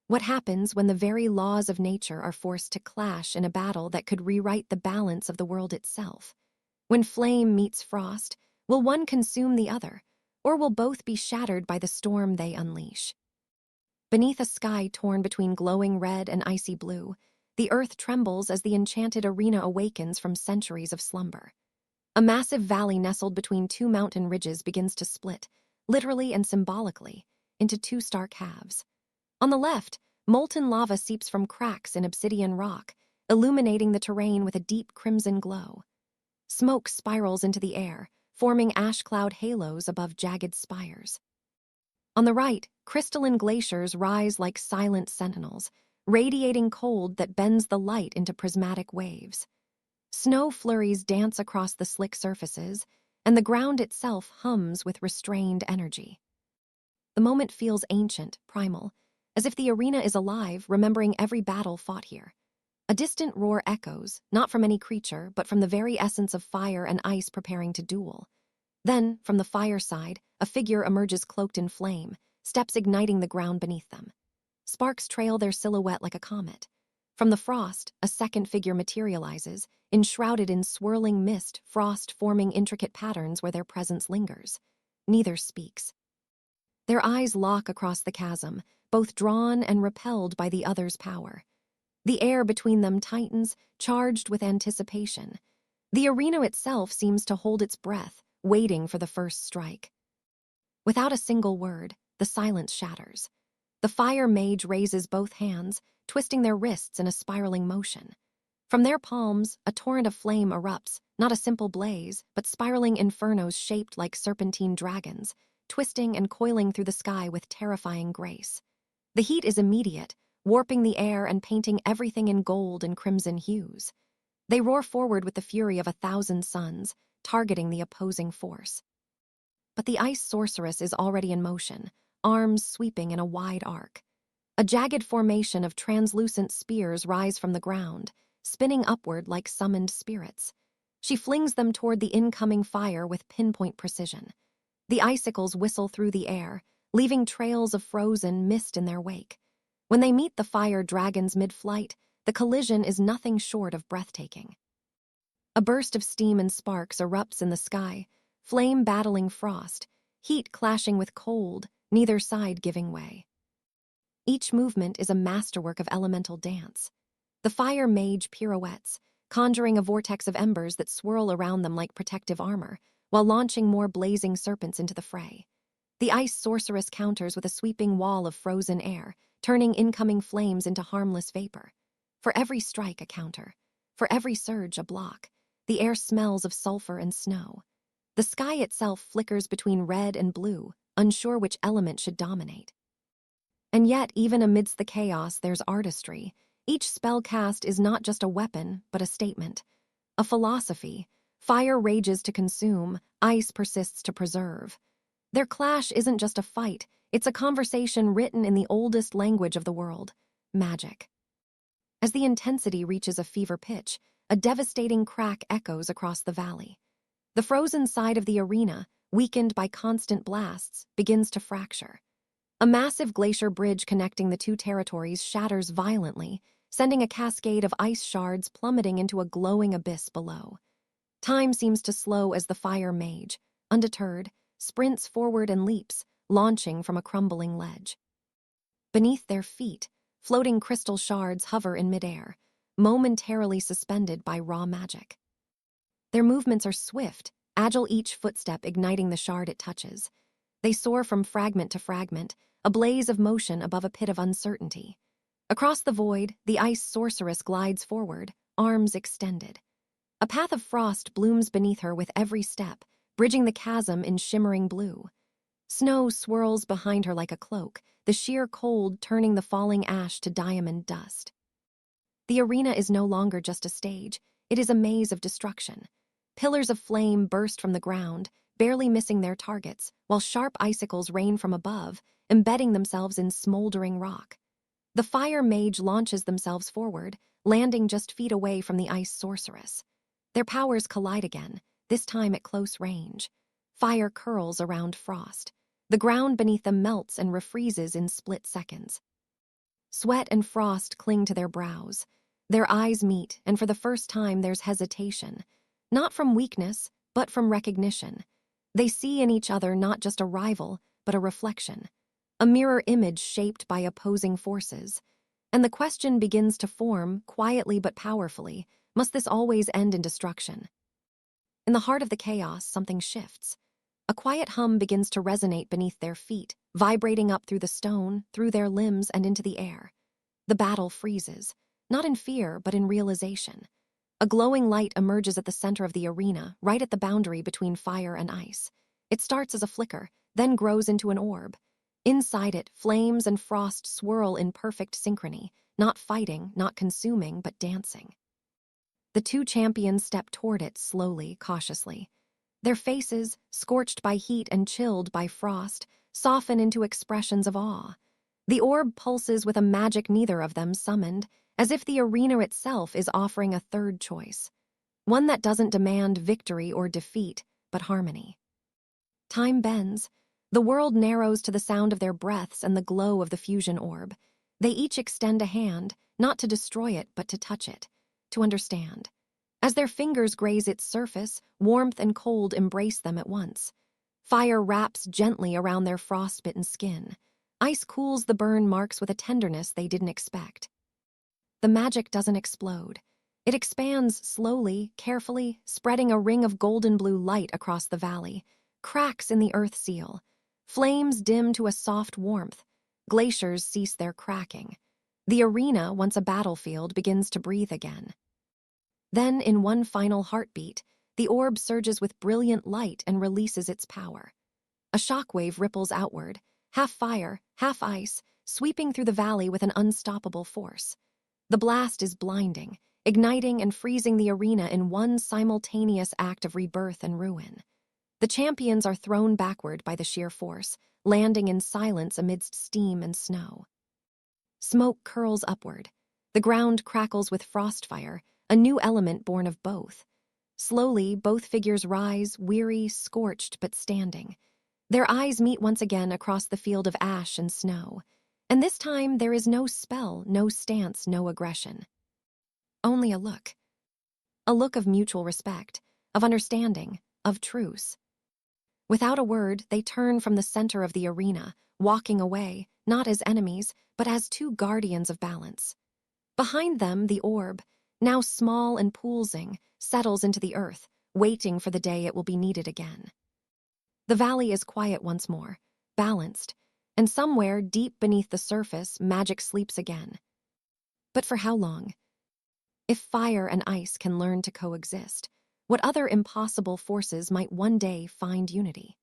What happens when the very laws of nature are forced to clash in a battle that could rewrite the balance of the world itself? When flame meets frost, will one consume the other, or will both be shattered by the storm they unleash? Beneath a sky torn between glowing red and icy blue, the earth trembles as the enchanted arena awakens from centuries of slumber. A massive valley nestled between two mountain ridges begins to split, literally and symbolically, into two stark halves. On the left, molten lava seeps from cracks in obsidian rock, illuminating the terrain with a deep crimson glow. Smoke spirals into the air, forming ash cloud halos above jagged spires. On the right, crystalline glaciers rise like silent sentinels, radiating cold that bends the light into prismatic waves. Snow flurries dance across the slick surfaces, and the ground itself hums with restrained energy. The moment feels ancient, primal, as if the arena is alive, remembering every battle fought here. A distant roar echoes, not from any creature, but from the very essence of fire and ice preparing to duel. Then, from the fire side, a figure emerges cloaked in flame, steps igniting the ground beneath them. Sparks trail their silhouette like a comet. From the frost, a second figure materializes, enshrouded in swirling mist, frost forming intricate patterns where their presence lingers. Neither speaks. Their eyes lock across the chasm, both drawn and repelled by the other's power. The air between them tightens, charged with anticipation. The arena itself seems to hold its breath, waiting for the first strike. Without a single word, the silence shatters. The fire mage raises both hands, twisting their wrists in a spiraling motion. From their palms, a torrent of flame erupts, not a simple blaze, but spiraling infernos shaped like serpentine dragons, twisting and coiling through the sky with terrifying grace. The heat is immediate, warping the air and painting everything in gold and crimson hues. They roar forward with the fury of 1,000 suns, targeting the opposing force. But the ice sorceress is already in motion, arms sweeping in a wide arc. A jagged formation of translucent spears rise from the ground, spinning upward like summoned spirits. She flings them toward the incoming fire with pinpoint precision. The icicles whistle through the air, leaving trails of frozen mist in their wake. When they meet the fire dragons mid-flight, the collision is nothing short of breathtaking. A burst of steam and sparks erupts in the sky, flame battling frost, heat clashing with cold, neither side giving way. Each movement is a masterwork of elemental dance. The fire mage pirouettes, conjuring a vortex of embers that swirl around them like protective armor, while launching more blazing serpents into the fray. The ice sorceress counters with a sweeping wall of frozen air, turning incoming flames into harmless vapor. For every strike, a counter. For every surge, a block. The air smells of sulfur and snow. The sky itself flickers between red and blue, unsure which element should dominate. And yet, even amidst the chaos, there's artistry. Each spell cast is not just a weapon, but a statement. A philosophy. Fire rages to consume, ice persists to preserve. Their clash isn't just a fight, it's a conversation written in the oldest language of the world, magic. As the intensity reaches a fever pitch, a devastating crack echoes across the valley. The frozen side of the arena, weakened by constant blasts, begins to fracture. A massive glacier bridge connecting the two territories shatters violently, sending a cascade of ice shards plummeting into a glowing abyss below. Time seems to slow as the fire mage, undeterred, sprints forward and leaps, launching from a crumbling ledge. Beneath their feet, floating crystal shards hover in midair, momentarily suspended by raw magic. Their movements are swift, agile, each footstep igniting the shard it touches. They soar from fragment to fragment, a blaze of motion above a pit of uncertainty. Across the void, the ice sorceress glides forward, arms extended. A path of frost blooms beneath her with every step, bridging the chasm in shimmering blue. Snow swirls behind her like a cloak, the sheer cold turning the falling ash to diamond dust. The arena is no longer just a stage, it is a maze of destruction. Pillars of flame burst from the ground, barely missing their targets, while sharp icicles rain from above, embedding themselves in smoldering rock. The fire mage launches themselves forward, landing just feet away from the ice sorceress. Their powers collide again, this time at close range. Fire curls around frost. The ground beneath them melts and refreezes in split seconds. Sweat and frost cling to their brows. Their eyes meet, and for the first time there's hesitation. Not from weakness, but from recognition. They see in each other not just a rival, but a reflection. A mirror image shaped by opposing forces. And the question begins to form, quietly but powerfully, must this always end in destruction? In the heart of the chaos, something shifts. A quiet hum begins to resonate beneath their feet, vibrating up through the stone, through their limbs, and into the air. The battle freezes, not in fear, but in realization. A glowing light emerges at the center of the arena, right at the boundary between fire and ice. It starts as a flicker, then grows into an orb. Inside it, flames and frost swirl in perfect synchrony, not fighting, not consuming, but dancing. The two champions step toward it slowly, cautiously. Their faces, scorched by heat and chilled by frost, soften into expressions of awe. The orb pulses with a magic neither of them summoned, as if the arena itself is offering a third choice. One that doesn't demand victory or defeat, but harmony. Time bends. The world narrows to the sound of their breaths and the glow of the fusion orb. They each extend a hand, not to destroy it, but to touch it, to understand. As their fingers graze its surface, warmth and cold embrace them at once. Fire wraps gently around their frostbitten skin. Ice cools the burn marks with a tenderness they didn't expect. The magic doesn't explode. It expands slowly, carefully, spreading a ring of golden blue light across the valley. Cracks in the earth seal. Flames dim to a soft warmth. Glaciers cease their cracking. The arena, once a battlefield, begins to breathe again. Then, in one final heartbeat, the orb surges with brilliant light and releases its power. A shockwave ripples outward, half fire, half ice, sweeping through the valley with an unstoppable force. The blast is blinding, igniting and freezing the arena in one simultaneous act of rebirth and ruin. The champions are thrown backward by the sheer force, landing in silence amidst steam and snow. Smoke curls upward. The ground crackles with frostfire, a new element born of both. Slowly, both figures rise, weary, scorched, but standing. Their eyes meet once again across the field of ash and snow. And this time, there is no spell, no stance, no aggression. Only a look. A look of mutual respect, of understanding, of truce. Without a word, they turn from the center of the arena, walking away, not as enemies, but as two guardians of balance. Behind them, the orb, now small and pulsing, settles into the earth, waiting for the day it will be needed again. The valley is quiet once more, balanced, and somewhere deep beneath the surface, magic sleeps again. But for how long? If fire and ice can learn to coexist, what other impossible forces might one day find unity?